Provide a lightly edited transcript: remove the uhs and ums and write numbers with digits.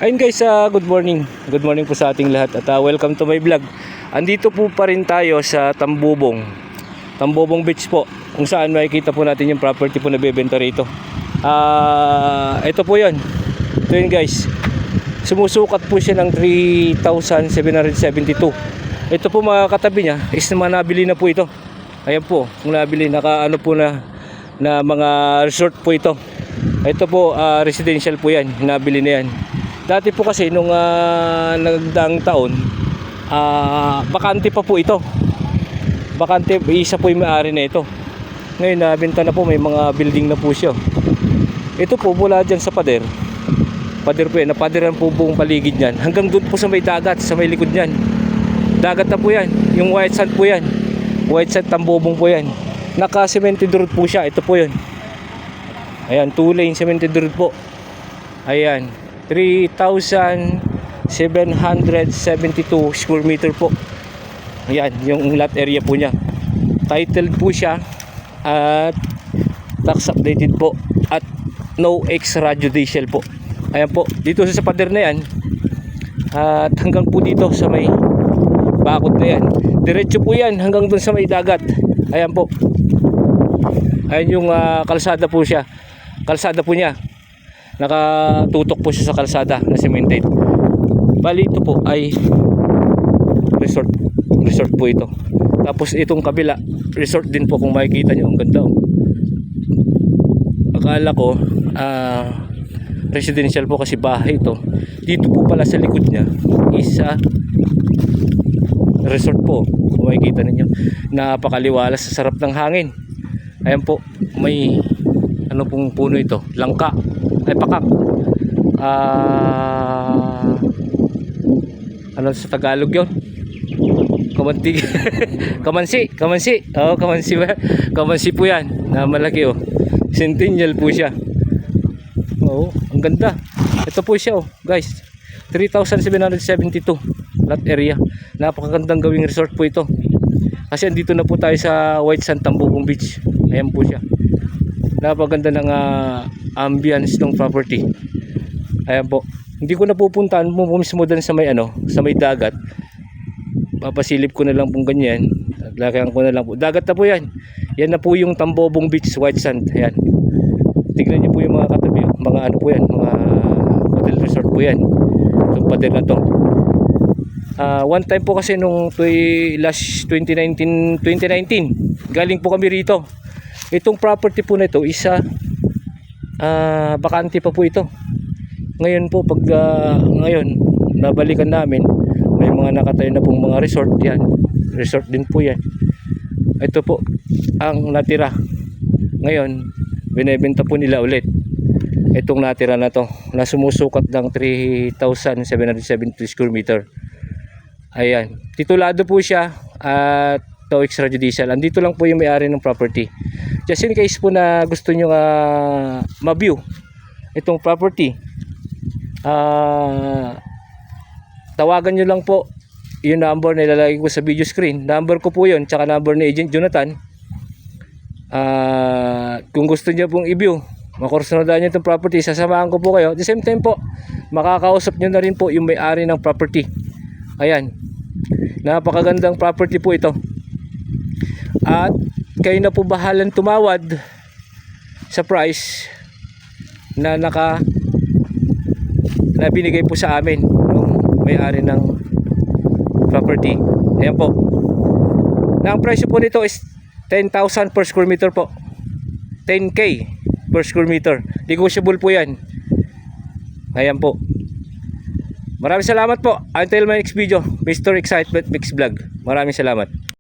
Ayun guys, good morning. Good morning po sa ating lahat at welcome to my vlog. Andito po pa rin tayo sa Tambobong Beach po, kung saan makikita po natin yung property po na bebenta rito. Ito po yun. Ito yun guys. Sumusukat po siya ng 3,772. Ito po mga katabi niya is nabili na po ito. Ayan po, kung nabili, nakaano po na mga resort po ito. Ito po residential po yan, nabili na yan. Dati po kasi nung nagdaang taon, bakante pa po ito. Bakante, isa po yung may-ari na ito. Ngayon nabenta na po, may mga building na po siya. Ito po mula dyan sa pader po yan, napadiran po buong paligid niyan. Hanggang doon po sa may dagat, sa may likod niyan. Dagat na po yan, yung white sand po yan. White sand, Tambobong po yan. Naka-cemented road po siya, ito po yun. Ayan, 2 lane cemented road po. Ayan, 3,772 square meter po. Ayan, yung lot area po niya. Titled po siya at tax updated po at no extra judicial po. Ayan po, dito sa pader na yan at hanggang po dito sa may bakod na yan. Diretso po yan hanggang dun sa may dagat. Ayan po. Ayan yung kalsada po siya. Kalsada po niya. Nakatutok po siya sa kalsada na cemented. Bali ito po ay resort po ito. Tapos itong kabila resort din po, kung makikita nyo, ang ganda oh. Akala ko residential po kasi bahay ito. Dito po pala sa likod niya isa resort po, kung makikita ninyo. Napakaliwalas, sa sarap ng hangin. Ayan po, may ano pong puno ito, langka ay pakak. Ano sa Tagalog yun? Kamanti. kamansi. Oh, kamansi ba? Kamansi po yan, na malaki oh. Centennial po siya. Oh, ang ganda. Ito po siya oh, guys. 3,772 lot area. Napakagandang gawing resort po ito. Kasi andito na po tayo sa White Sand, Tambobong Beach. Ayan po siya. Napaganda ng ambience ng property. Ayan po. Hindi ko na pupuntahan mo mismo doon sa may sa may dagat. Papasilip ko na lang pong ganyan. Lagyan ko na lang po. Dagat na po 'yan. Yan na po yung Tambobong Beach, White Sand. Ayan. Tingnan niyo po yung mga katabi, mga ano po 'yan, mga hotel resort po 'yan. Itong pader na 'to. One time po kasi nung last 2019, galing po kami rito. Itong property po na ito isa bakante pa po ito. Ngayon po pag ngayon nabalikan namin, may mga nakatayo na pong mga resort yan. Resort din po yan. Ito po ang natira. Ngayon binebenta po nila ulit itong natira na to, na sumusukat ng 3,770 square meter. Ayan, titulado po siya at no extrajudicial. Andito lang po yung may-ari ng property. Just in case po na gusto nyo ma-view itong property, tawagan nyo lang po yung number na ilalagay ko sa video screen. Number ko po yun, tsaka number ni Agent Jonathan. Kung gusto nyo pong i-view, makursunodan nyo itong property, sasamahan ko po kayo. At the same time po, makakausap nyo na rin po yung may-ari ng property. Ayan, napakagandang property po ito. At kayo na po bahalang tumawad sa price na binigay po sa amin ng may-ari ng property. Ayan po. Na ang presyo po nito is 10,000 per square meter po. 10K per square meter. Negotiable po yan. Ayan po. Maraming salamat po. Until my next video, Mr. Excitement Mix Vlog. Maraming salamat.